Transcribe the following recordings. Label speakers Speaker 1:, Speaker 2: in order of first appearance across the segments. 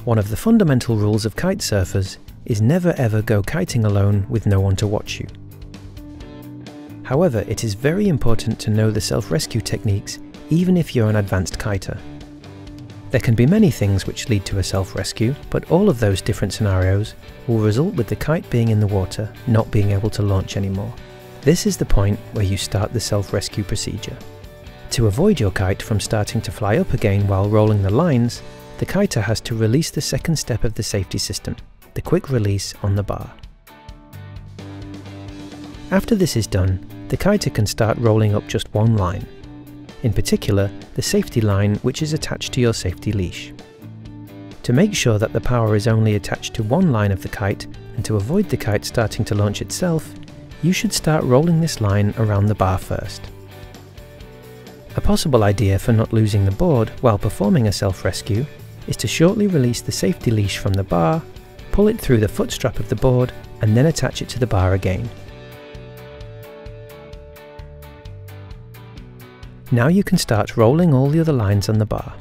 Speaker 1: One of the fundamental rules of kitesurfers is never ever go kiting alone with no one to watch you. However, it is very important to know the self-rescue techniques even if you're an advanced kiter. There can be many things which lead to a self-rescue, but all of those different scenarios will result with the kite being in the water, not being able to launch anymore. This is the point where you start the self-rescue procedure. To avoid your kite from starting to fly up again while rolling the lines, the kiter has to release the second step of the safety system, the quick release on the bar. After this is done, the kiter can start rolling up just one line. In particular, the safety line which is attached to your safety leash. To make sure that the power is only attached to one line of the kite, and to avoid the kite starting to launch itself, you should start rolling this line around the bar first. A possible idea for not losing the board while performing a self-rescue is to shortly release the safety leash from the bar, pull it through the foot strap of the board, and then attach it to the bar again. Now you can start rolling all the other lines on the bar.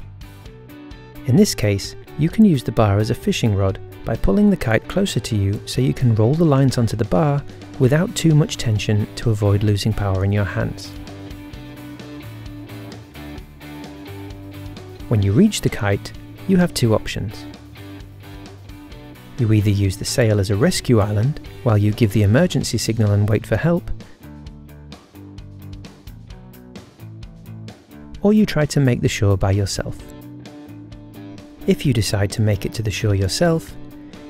Speaker 1: In this case, you can use the bar as a fishing rod by pulling the kite closer to you so you can roll the lines onto the bar without too much tension to avoid losing power in your hands. When you reach the kite, you have two options. You either use the sail as a rescue island while you give the emergency signal and wait for help, or you try to make the shore by yourself. If you decide to make it to the shore yourself,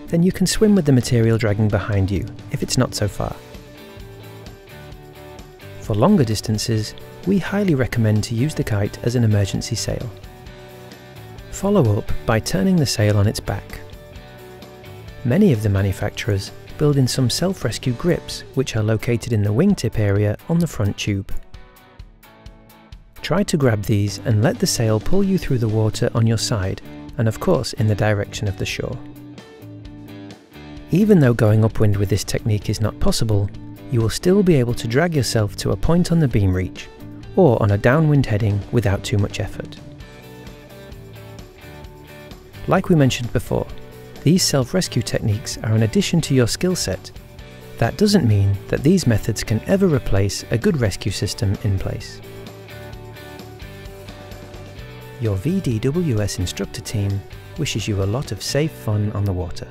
Speaker 1: then you can swim with the material dragging behind you if it's not so far. For longer distances, we highly recommend to use the kite as an emergency sail. Follow up by turning the sail on its back. Many of the manufacturers build in some self-rescue grips which are located in the wingtip area on the front tube. Try to grab these and let the sail pull you through the water on your side, and of course in the direction of the shore. Even though going upwind with this technique is not possible, you will still be able to drag yourself to a point on the beam reach, or on a downwind heading without too much effort. Like we mentioned before, these self-rescue techniques are an addition to your skill set. That doesn't mean that these methods can ever replace a good rescue system in place. Your VDWS instructor team wishes you a lot of safe fun on the water.